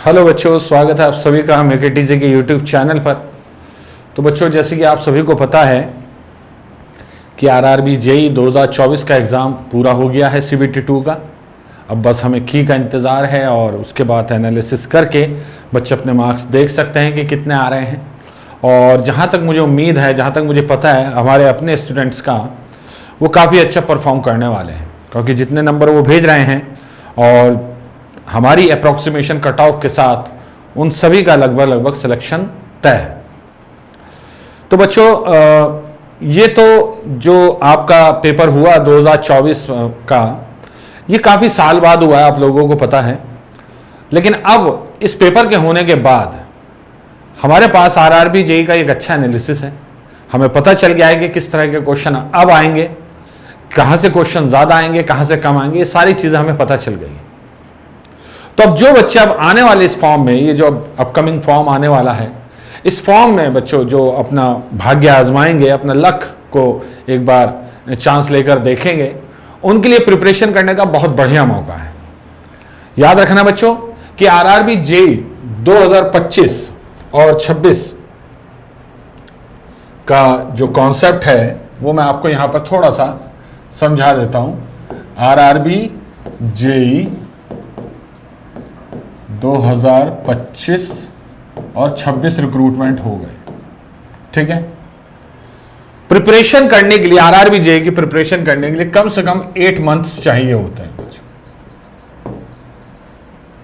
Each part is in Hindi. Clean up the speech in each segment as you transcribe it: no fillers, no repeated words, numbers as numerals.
हेलो बच्चों, स्वागत है आप सभी का हम एकेटीजी के यूट्यूब चैनल पर। तो बच्चों, जैसे कि आप सभी को पता है कि आरआरबी जेई 2024 का एग्ज़ाम पूरा हो गया है सीबीटी 2 का। अब बस हमें की का इंतज़ार है और उसके बाद एनालिसिस करके बच्चे अपने मार्क्स देख सकते हैं कि कितने आ रहे हैं। और जहाँ तक मुझे उम्मीद है, जहाँ तक मुझे पता है, हमारे अपने स्टूडेंट्स का वो काफ़ी अच्छा परफॉर्म करने वाले हैं, क्योंकि जितने नंबर वो भेज रहे हैं और हमारी अप्रॉक्सीमेशन कट ऑफ के साथ उन सभी का लगभग सिलेक्शन तय है। तो बच्चों, ये तो जो आपका पेपर हुआ 2024 का, ये काफ़ी साल बाद हुआ है, आप लोगों को पता है। लेकिन अब इस पेपर के होने के बाद हमारे पास आरआरबी जेई का एक अच्छा एनालिसिस है। हमें पता चल गया है कि किस तरह के क्वेश्चन अब आएंगे, कहाँ से क्वेश्चन ज़्यादा आएंगे, कहाँ से कम आएंगे, ये सारी चीज़ें हमें पता चल गई। तो अब जो बच्चे अब आने वाले इस फॉर्म में, ये जो अपकमिंग फॉर्म आने वाला है, इस फॉर्म में बच्चों जो अपना भाग्य आजमाएंगे, अपना लक को एक बार चांस लेकर देखेंगे, उनके लिए प्रिपरेशन करने का बहुत बढ़िया मौका है। याद रखना बच्चों कि आरआरबी जेई 2025 और 26 का जो कॉन्सेप्ट है वो मैं आपको यहां पर थोड़ा सा समझा देता हूं। आरआरबी जेई 2025 और 26 रिक्रूटमेंट हो गए, ठीक है। प्रिपरेशन करने के लिए, आरआरबी जेई की प्रिपरेशन करने के लिए कम से कम 8 मंथ्स चाहिए होता है,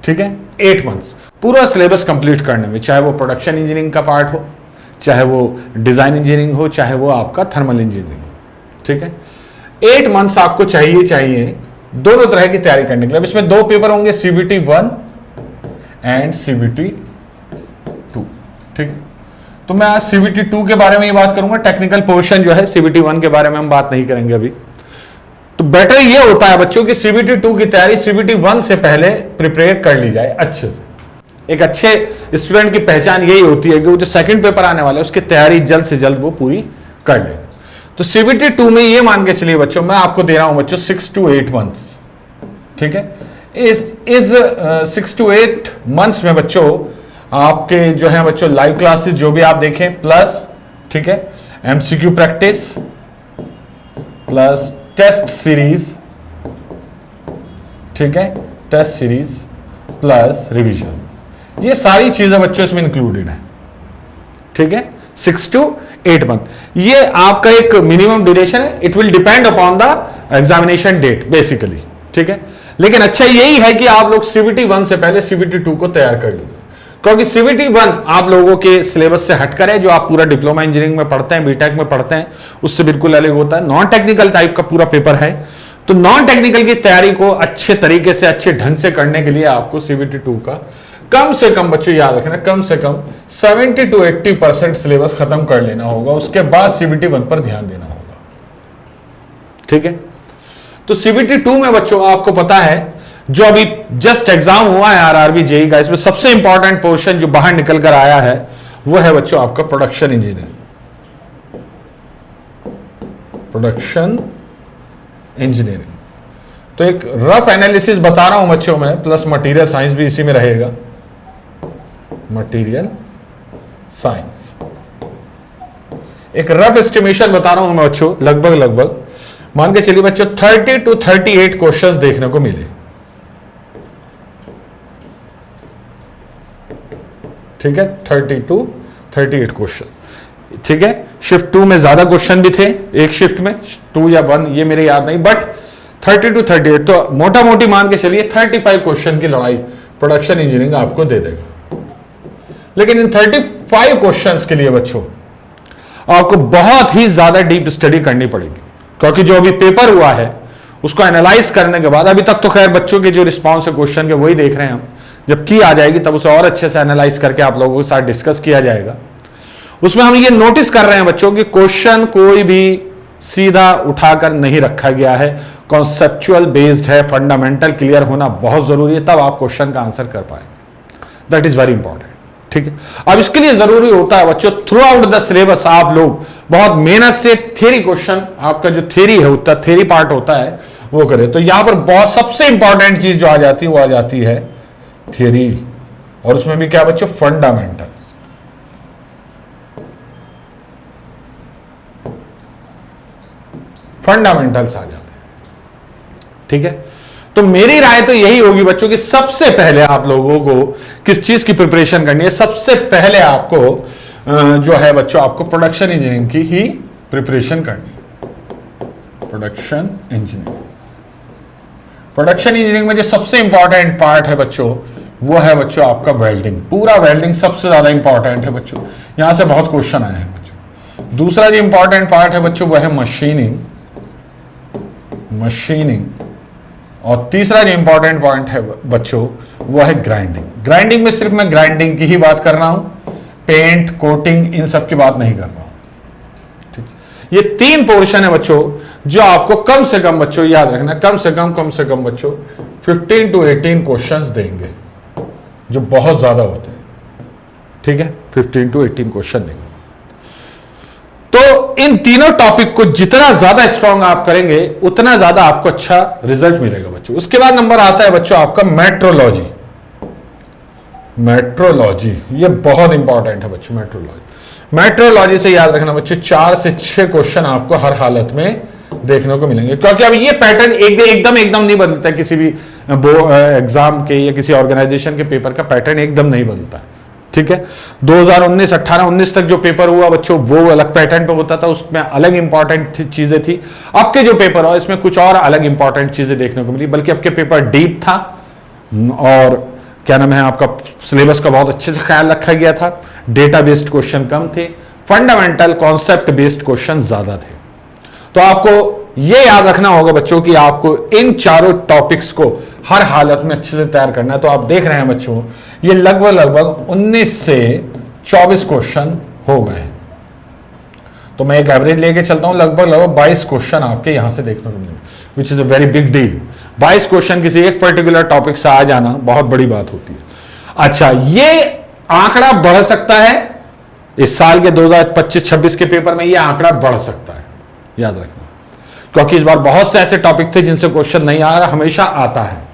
ठीक है। 8 मंथ्स पूरा सिलेबस कंप्लीट करने में, चाहे वो प्रोडक्शन इंजीनियरिंग का पार्ट हो, चाहे वो डिजाइन इंजीनियरिंग हो, चाहे वो आपका थर्मल इंजीनियरिंग हो, ठीक है। 8 मंथ्स आपको चाहिए दोनों तरह की तैयारी करने के लिए। अब इसमें 2 पेपर होंगे, सीबीटी 1 एंड सीबीटी 2, ठीक है। तो मैं आज सीबीटी 2 के बारे में ही बात करूंगा। टेक्निकल पोर्शन जो है सीबीटी 1 के बारे में हम बात नहीं करेंगे अभी। तो बेटर ये होता है बच्चों कि सीबीटी 2 की तैयारी सीबीटी 1 से पहले प्रिपेयर कर ली जाए अच्छे से। एक अच्छे स्टूडेंट की पहचान यही होती है कि वो जो सेकंड पेपर आने वाला है उसकी तैयारी जल्द से जल्द वो पूरी कर ले। तो सीबीटी 2 में ये मान के चलिए बच्चों, मैं आपको दे रहा हूं बच्चों 6 to 8 मंथ्स, ठीक है। इस 6 to 8 मंथ्स में बच्चों आपके जो है बच्चों लाइव क्लासेस जो भी आप देखें प्लस, ठीक है, MCQ practice plus test series, ठीक है, टेस्ट सीरीज प्लस रिवीजन, ये सारी चीजें बच्चों इसमें इंक्लूडेड है, ठीक है। 6 to 8 मंथ ये आपका एक मिनिमम ड्यूरेशन है। It will depend upon the examination date basically, ठीक है। लेकिन अच्छा यही है कि आप लोग सीबीटी 1 से पहले सीबीटी 2 को तैयार कर लीजिए, क्योंकि सीबीटी 1 आप लोगों के सिलेबस से हटकर है, जो आप पूरा डिप्लोमा इंजीनियरिंग में पढ़ते हैं, बीटेक में पढ़ते हैं, उससे बिल्कुल अलग होता है। नॉन टेक्निकल टाइप का पूरा पेपर है। तो नॉन टेक्निकल की तैयारी को अच्छे तरीके से, अच्छे ढंग से करने के लिए आपको सीबीटी 2 का कम से कम बच्चों याद रखना, कम से कम 70 to 80% सिलेबस खत्म कर लेना होगा। उसके बाद सीबीटी 1 पर ध्यान देना होगा, ठीक है। तो सीबीटी 2 में बच्चों आपको पता है जो अभी जस्ट एग्जाम हुआ है आरआरबी जेई का, इसमें सबसे इंपॉर्टेंट पोर्शन जो बाहर निकल कर आया है वो है बच्चों आपका प्रोडक्शन इंजीनियरिंग। प्रोडक्शन इंजीनियरिंग तो एक रफ एनालिसिस बता रहा हूं बच्चों में, प्लस मटेरियल साइंस भी इसी में रहेगा। मटेरियल साइंस एक रफ एस्टिमेशन बता रहा हूं मैं बच्चों, लगभग मान के चलिए बच्चों 30 to 38 क्वेश्चंस देखने को मिले, ठीक है। 30 to 38 क्वेश्चन, ठीक है। शिफ्ट 2 में ज्यादा क्वेश्चन भी थे, एक शिफ्ट में 2 या 1 ये मेरे याद नहीं, बट 30 to 38 तो मोटा मोटी मान के चलिए 35 क्वेश्चन की लड़ाई प्रोडक्शन इंजीनियरिंग आपको दे देगा। लेकिन इन 35 क्वेश्चंस के लिए बच्चों आपको बहुत ही ज्यादा डीप स्टडी करनी पड़ेगी, क्योंकि जो अभी पेपर हुआ है उसको एनालाइज करने के बाद, अभी तक तो खैर बच्चों के जो रिस्पॉन्स है क्वेश्चन के वही देख रहे हैं हम, जब की आ जाएगी तब उसे और अच्छे से एनालाइज करके आप लोगों के साथ डिस्कस किया जाएगा। उसमें हम ये नोटिस कर रहे हैं बच्चों कि क्वेश्चन कोई भी सीधा उठाकर नहीं रखा गया है, कॉन्सेप्चुअल बेस्ड है। फंडामेंटल क्लियर होना बहुत जरूरी है, तब आप क्वेश्चन का आंसर कर पाएंगे। दैट इज वेरी इंपॉर्टेंट, ठीक है। अब इसके लिए जरूरी होता है बच्चों थ्रू आउट द सिलेबस आप लोग बहुत मेहनत से थ्योरी क्वेश्चन, आपका जो थ्योरी है उत्तर थ्योरी पार्ट होता है वो करें। तो यहां पर बहुत सबसे इंपॉर्टेंट चीज जो आ जाती है वो आ जाती है थ्योरी और उसमें भी क्या बच्चों, फंडामेंटल्स। फंडामेंटल्स आ जाते हैं, ठीक है। तो मेरी राय तो यही होगी बच्चों कि सबसे पहले आप लोगों को किस चीज की प्रिपरेशन करनी है, सबसे पहले आपको जो है बच्चों, आपको प्रोडक्शन इंजीनियरिंग की ही प्रिपरेशन करनी है। प्रोडक्शन इंजीनियरिंग, प्रोडक्शन इंजीनियरिंग में जो सबसे इंपॉर्टेंट पार्ट है बच्चों, वो है बच्चों आपका वेल्डिंग। पूरा वेल्डिंग सबसे ज्यादा इंपॉर्टेंट है बच्चों, यहां से बहुत क्वेश्चन आए हैं बच्चों। दूसरा जो इंपॉर्टेंट पार्ट है बच्चों, वह है मशीनिंग, मशीनिंग। और तीसरा जो इंपॉर्टेंट पॉइंट है बच्चों, वो है ग्राइंडिंग। ग्राइंडिंग में सिर्फ मैं ग्राइंडिंग की ही बात कर रहा हूं, पेंट, कोटिंग, इन सब की बात नहीं कर रहा हूं, ठीक। ये तीन पोर्शन है बच्चों जो आपको कम से कम बच्चों याद रखना, कम से कम बच्चों 15 to 18 क्वेश्चंस देंगे, जो बहुत ज्यादा होते हैं, ठीक है। 15 to 18 क्वेश्चन देंगे। तो इन तीनों टॉपिक को जितना ज्यादा स्ट्रांग आप करेंगे, उतना ज्यादा आपको अच्छा रिजल्ट मिलेगा बच्चों। उसके बाद नंबर आता है बच्चों आपका मेट्रोलॉजी। मेट्रोलॉजी ये बहुत इंपॉर्टेंट है बच्चों। मेट्रोलॉजी से याद रखना बच्चों, 4 से 6 क्वेश्चन आपको हर हालत में देखने को मिलेंगे, क्योंकि अब ये पैटर्न एकदम नहीं बदलता है। किसी भी एग्जाम के या किसी ऑर्गेनाइजेशन के पेपर का पैटर्न एकदम नहीं बदलता है, ठीक है। 2019, 18, 19 तक जो पेपर हुआ बच्चों, वो अलग पैटर्न पे होता था, उसमें अलग इंपॉर्टेंट चीजें थी। अब के जो पेपर हुआ, इसमें कुछ और अलग इंपॉर्टेंट चीजें देखने को मिली, बल्कि अब के पेपर डीप था और क्या नाम है आपका, सिलेबस का बहुत अच्छे से ख्याल रखा गया था। डेटा बेस्ड क्वेश्चन कम थे, फंडामेंटल कॉन्सेप्ट बेस्ड क्वेश्चन ज्यादा थे। तो आपको यह याद रखना होगा बच्चों कि आपको इन चारों टॉपिक्स को हर हालत में अच्छे से तैयार करना है। तो आप देख रहे हैं बच्चों, ये लगभग 19 से 24 क्वेश्चन हो गए। तो मैं एक एवरेज लेके चलता हूं, लगभग 22 क्वेश्चन आपके यहां से देखने को मिलेंगे, which is a very big deal. 22 question किसी एक पर्टिकुलर टॉपिक से आ जाना बहुत बड़ी बात होती है। अच्छा, ये आंकड़ा बढ़ सकता है इस साल के 2025-26 के पेपर में, यह आंकड़ा बढ़ सकता है, याद रखना, क्योंकि इस बार बहुत से ऐसे टॉपिक थे जिनसे क्वेश्चन नहीं आ रहा, हमेशा आता है।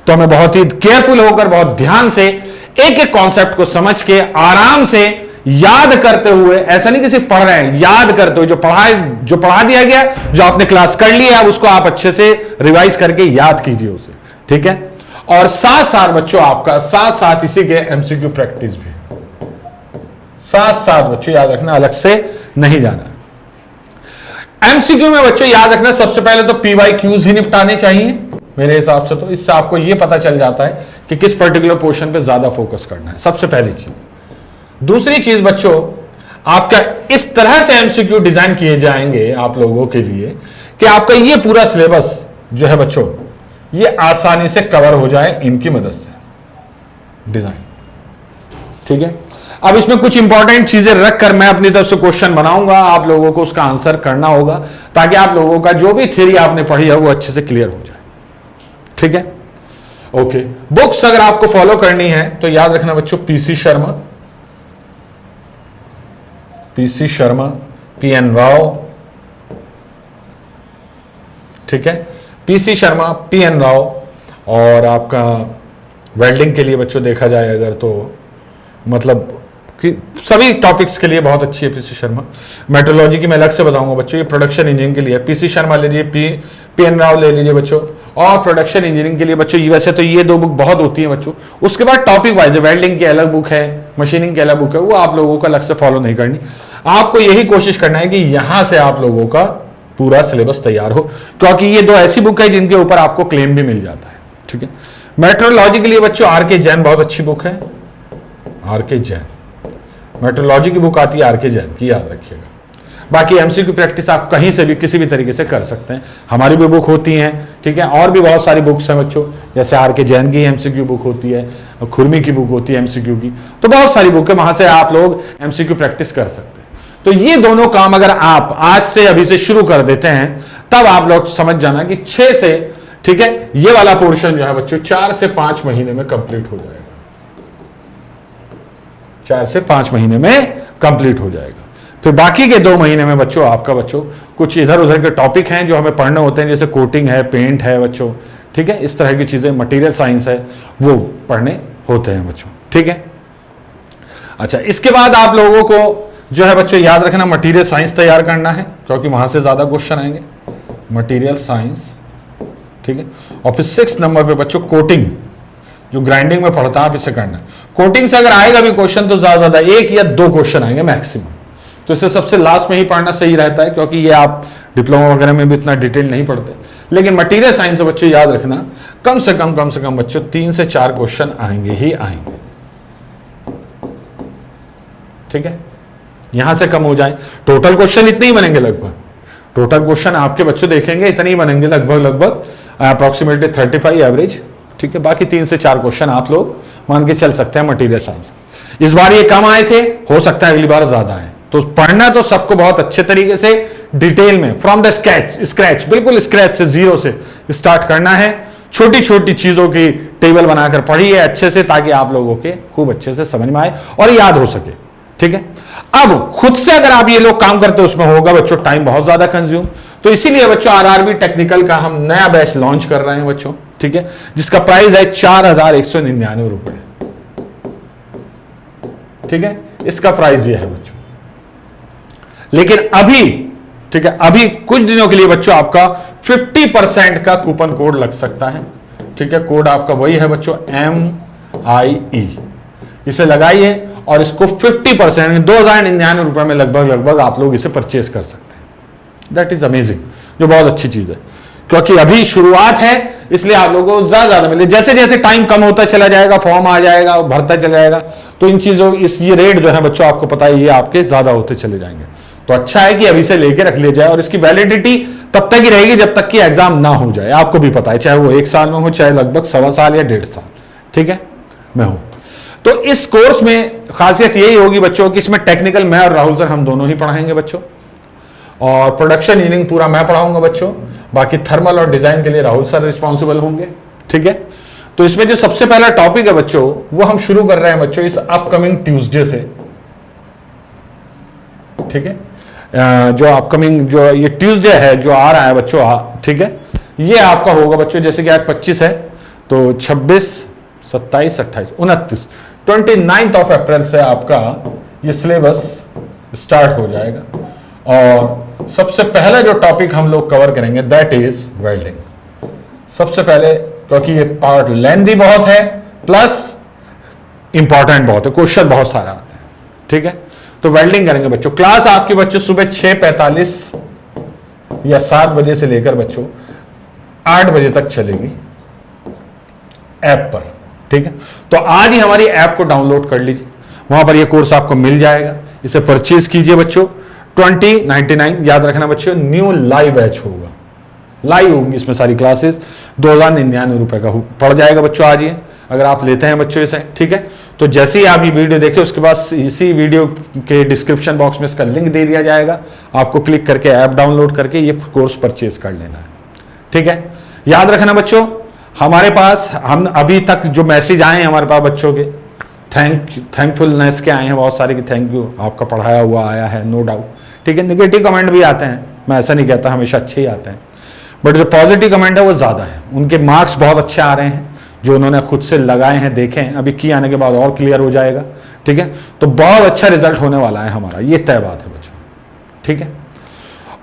तो हमें बहुत ही केयरफुल होकर, बहुत ध्यान से एक एक कॉन्सेप्ट को समझ के आराम से याद करते हुए, ऐसा नहीं कि सिर्फ पढ़ रहे हैं, याद करते हुए जो पढ़ा दिया गया, जो आपने क्लास कर लिया है, उसको आप अच्छे से रिवाइज करके याद कीजिए उसे, ठीक है। और साथ साथ बच्चों आपका साथ इसी के एमसीक्यू प्रैक्टिस भी साथ बच्चों याद रखना, अलग से नहीं जाना। एमसीक्यू में बच्चों याद रखना, सबसे पहले तो पीवाईक्यूज ही निपटाने चाहिए मेरे हिसाब से। तो इससे आपको यह पता चल जाता है कि किस पर्टिकुलर पोर्शन पे ज्यादा फोकस करना है, सबसे पहली चीज। दूसरी चीज बच्चों, आपका इस तरह से एमसीक्यू डिजाइन किए जाएंगे आप लोगों के लिए कि आपका ये पूरा सिलेबस जो है बच्चों, ये आसानी से कवर हो जाए इनकी मदद से डिजाइन, ठीक है। अब इसमें कुछ इंपॉर्टेंट चीजें रखकर मैं अपनी तरफ से क्वेश्चन बनाऊंगा, आप लोगों को उसका आंसर करना होगा, ताकि आप लोगों का जो भी थ्योरी आपने पढ़ी है वो अच्छे से क्लियर हो जाए, ठीक है। ओके, बुक्स अगर आपको फॉलो करनी है तो याद रखना बच्चों, पीसी शर्मा, पीएन राव, ठीक है, पीसी शर्मा, पीएन राव। और आपका वेल्डिंग के लिए बच्चों देखा जाए अगर, तो मतलब कि सभी टॉपिक्स के लिए बहुत अच्छी है पीसी शर्मा। मेट्रोलॉजी की मैं अलग से बताऊंगा बच्चों, ये प्रोडक्शन इंजीनियरिंग के लिए पीसी शर्मा ले लीजिए, पीएन राव ले लीजिए बच्चों। और प्रोडक्शन इंजीनियरिंग के लिए बच्चों वैसे तो ये 2 बुक बहुत होती है बच्चों। उसके बाद टॉपिक वाइज वेल्डिंग की अलग बुक है, मशीनिंग की अलग बुक है, वो आप लोगों को अलग से फॉलो नहीं करनी। आपको यही कोशिश करना है कि यहां से आप लोगों का पूरा सिलेबस तैयार हो, क्योंकि ये 2 ऐसी बुक है जिनके ऊपर आपको क्लेम भी मिल जाता है, ठीक है। मेट्रोलॉजी के लिए बच्चों आर के जैन बहुत अच्छी बुक है, आर के जैन मेट्रोलॉजी की बुक आती है, आर के जैन की, याद रखिएगा। बाकी एमसीक्यू प्रैक्टिस आप कहीं से भी किसी भी तरीके से कर सकते हैं, हमारी भी बुक होती हैं, ठीक है। और भी बहुत सारी बुक्स हैं बच्चों, जैसे आर के जैन की एमसीक्यू बुक होती है, खुरमी की बुक होती है एमसीक्यू की, तो बहुत सारी बुक है, वहां से आप लोग एमसीक्यू प्रैक्टिस कर सकते हैं। तो ये दोनों काम अगर आप आज से अभी से शुरू कर देते हैं, तब आप लोग समझ जाना कि 6 से, ठीक है, ये वाला पोर्शन जो है बच्चों 4 से 5 महीने में कंप्लीट हो जाएगा, 4 से 5 महीने में कंप्लीट हो जाएगा। फिर बाकी के 2 महीने में बच्चों आपका कुछ इधर उधर के टॉपिक हैं जो हमें पढ़ने होते हैं, जैसे कोटिंग है, पेंट है बच्चों, ठीक है, इस तरह की चीजें, मटेरियल साइंस है, वो पढ़ने होते हैं बच्चों। ठीक है। अच्छा, इसके बाद आप लोगों को जो है बच्चों याद रखना मटेरियल साइंस तैयार करना है, क्योंकि वहां से ज्यादा क्वेश्चन आएंगे, मटेरियल साइंस, ठीक है। और फिर 6 नंबर पे बच्चों कोटिंग, जो ग्राइंडिंग में पढ़ता है आप इसे करना है। कोटिंग से अगर आएगा भी क्वेश्चन तो ज्यादा 1 या 2 क्वेश्चन आएंगे मैक्सिमम, तो इसे सबसे लास्ट में ही पढ़ना सही रहता है, क्योंकि ये आप डिप्लोमा वगैरह में भी इतना डिटेल नहीं पढ़ते। लेकिन मटेरियल साइंस से बच्चों याद रखना कम से कम बच्चों 3 से 4 क्वेश्चन आएंगे ही आएंगे, ठीक है। यहां से कम हो जाए, टोटल क्वेश्चन इतने ही बनेंगे लगभग, टोटल क्वेश्चन आपके बच्चों देखेंगे इतने ही बनेंगे लगभग अप्रोक्सीमेटली 35 एवरेज, ठीक है। बाकी 3 से 4 क्वेश्चन आप लोग मान के चल सकते हैं मटेरियल साइंस। इस बार ये कम आए थे, हो सकता है अगली बार ज्यादा आए, तो पढ़ना तो सबको बहुत अच्छे तरीके से डिटेल में फ्रॉम द स्क्रैच, बिल्कुल स्क्रैच से, जीरो से स्टार्ट करना है। छोटी छोटी चीजों की टेबल बनाकर पढ़िए अच्छे से, ताकि आप लोगों के खूब अच्छे से समझ में आए और याद हो सके, ठीक है। अब खुद से अगर आप ये लोग काम करते हो उसमें होगा बच्चों टाइम बहुत ज्यादा कंज्यूम, तो इसीलिए बच्चों आरआरबी टेक्निकल का हम नया बैच लॉन्च कर रहे हैं बच्चों, ठीक है, जिसका प्राइस है 4199 रुपए, ठीक है। इसका प्राइस ये है बच्चों, लेकिन अभी, ठीक है, अभी कुछ दिनों के लिए बच्चों आपका 50% का कूपन कोड लग सकता है, ठीक है। कोड आपका वही है बच्चों MIE, इसे लगाइए और इसको 50% 2099 रुपए में लगभग आप लोग इसे परचेज कर सकते हैं। दैट इज अमेजिंग, जो बहुत अच्छी चीज है, क्योंकि अभी शुरुआत है, इसलिए आप लोगों को ज्यादा मिले। जैसे जैसे टाइम कम होता चला जाएगा, फॉर्म आ जाएगा, भरता चला जाएगा, तो इन चीजों ये रेट जो है बच्चों आपको पता है ये आपके ज्यादा होते चले जाएंगे। तो अच्छा है कि अभी से लेके रख लिया जाए, और इसकी वैलिडिटी तब तक ही रहेगी जब तक कि एग्जाम ना हो जाए। आपको भी पता है, चाहे वो 1 साल में हो, चाहे लगभग 1.25 साल या 1.5 साल, ठीक है, मैं हूं। तो इस कोर्स में खासियत यही होगी बच्चों कि इसमें टेक्निकल मैं और राहुल सर हम दोनों ही पढ़ाएंगे बच्चों, और प्रोडक्शन इंजीनियरिंग पूरा मैं पढ़ाऊंगा बच्चों, बाकी थर्मल और डिजाइन के लिए राहुल सर रिस्पॉन्सिबल होंगे, ठीक है। तो इसमें जो सबसे पहला टॉपिक है बच्चों वो हम शुरू कर रहे हैं बच्चों इस अपकमिंग ट्यूसडे से, ठीक है। जो अपकमिंग जो ये ट्यूसडे है जो आ रहा है बच्चों, ठीक है, ये आपका होगा बच्चों, जैसे कि आज 25 है तो 26, 27, 28, 29, 29 अप्रैल से आपका ये सिलेबस स्टार्ट हो जाएगा। और सबसे पहला जो टॉपिक हम लोग कवर करेंगे दैट इज वेल्डिंग। सबसे पहले, क्योंकि ये पार्ट लेंथी बहुत है प्लस इंपॉर्टेंट बहुत है, क्वेश्चन बहुत सारा आता है, ठीक है। तो वेल्डिंग करेंगे बच्चों। क्लास आपकी बच्चों सुबह 6:45 या 7 बजे से लेकर बच्चों 8 बजे तक चलेगी ऐप पर, ठीक है। तो आज ही हमारी ऐप को डाउनलोड कर लीजिए, वहां पर ये कोर्स आपको मिल जाएगा, इसे परचेज कीजिए बच्चों। 2099 याद रखना बच्चों, न्यू लाइव बैच होगा, लाइव होंगी इसमें सारी क्लासेस, 2099 रुपए का पड़ जाएगा बच्चों आज ये, अगर आप लेते हैं बच्चों इसे, ठीक है। तो जैसे ही आप ये वीडियो देखें उसके बाद इसी वीडियो के डिस्क्रिप्शन बॉक्स में इसका लिंक दे दिया जाएगा, आपको क्लिक करके ऐप डाउनलोड करके ये कोर्स परचेज कर लेना है, ठीक है। याद रखना बच्चों, हमारे पास हम अभी तक जो मैसेज आए हैं हमारे पास बच्चों के थैंकफुलनेस के आए हैं बहुत सारे, कि थैंक यू आपका पढ़ाया हुआ आया है, नो डाउट, ठीक है। नेगेटिव कमेंट भी आते हैं, मैं ऐसा नहीं कहता हमेशा अच्छे ही आते हैं, बट जो पॉजिटिव कमेंट है वो ज्यादा है, उनके मार्क्स बहुत अच्छे आ रहे हैं जो उन्होंने खुद से लगाए हैं, देखे हैं, अभी की आने के बाद और क्लियर हो जाएगा, ठीक है। तो बहुत अच्छा रिजल्ट होने वाला है हमारा, ये तय बात है बच्चों, ठीक है।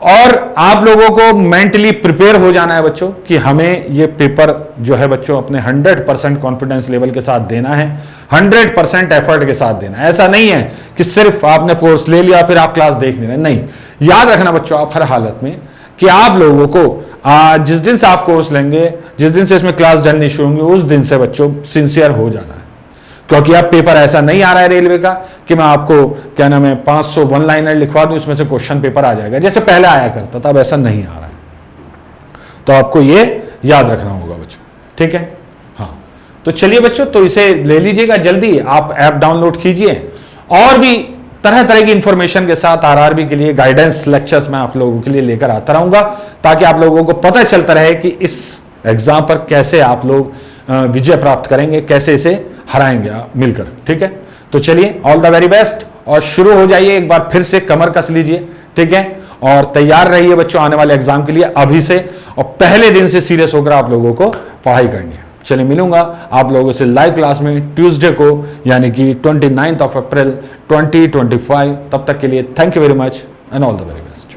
और आप लोगों को मेंटली प्रिपेयर हो जाना है बच्चों कि हमें ये पेपर जो है बच्चों अपने 100% कॉन्फिडेंस लेवल के साथ देना है, 100% एफर्ट के साथ देना है। ऐसा नहीं है कि सिर्फ आपने कोर्स ले लिया फिर आप क्लास देख नहीं रहे, नहीं। याद रखना बच्चों आप हर हालत में कि आप लोगों को जिस दिन से आप कोर्स लेंगे, जिस दिन से इसमें क्लास डलनी शुरू होंगी, उस दिन से बच्चों सिंसियर हो जाना है, क्योंकि अब पेपर ऐसा नहीं आ रहा है रेलवे का कि मैं आपको क्या नाम है 500 वन लाइनर लिखवा दूं, इसमें से क्वेश्चन पेपर आ जाएगा जैसे पहले आया करता था, अब ऐसा नहीं आ रहा है। तो आपको ये याद रखना होगा बच्चों, ठीक है। हाँ, तो चलिए बच्चों, तो इसे ले लीजिएगा जल्दी, आप ऐप डाउनलोड कीजिए, और भी तरह तरह की इंफॉर्मेशन के साथ आरआरबी के लिए गाइडेंस लेक्चर्स मैं आप लोगों के लिए लेकर आता रहूंगा, ताकि आप लोगों को पता चलता रहे कि इस एग्जाम पर कैसे आप लोग विजय प्राप्त करेंगे, कैसे इसे हराएंगे मिलकर, ठीक है। तो चलिए, ऑल द वेरी बेस्ट, और शुरू हो जाइए, एक बार फिर से कमर कस लीजिए, ठीक है, और तैयार रहिए बच्चों आने वाले एग्जाम के लिए अभी से, और पहले दिन से सीरियस होकर आप लोगों को पढ़ाई करनी है। चलिए मिलूंगा आप लोगों से लाइव क्लास में ट्यूसडे को, यानी कि 29 अप्रैल 2025। तब तक के लिए thank you very much and all the very best.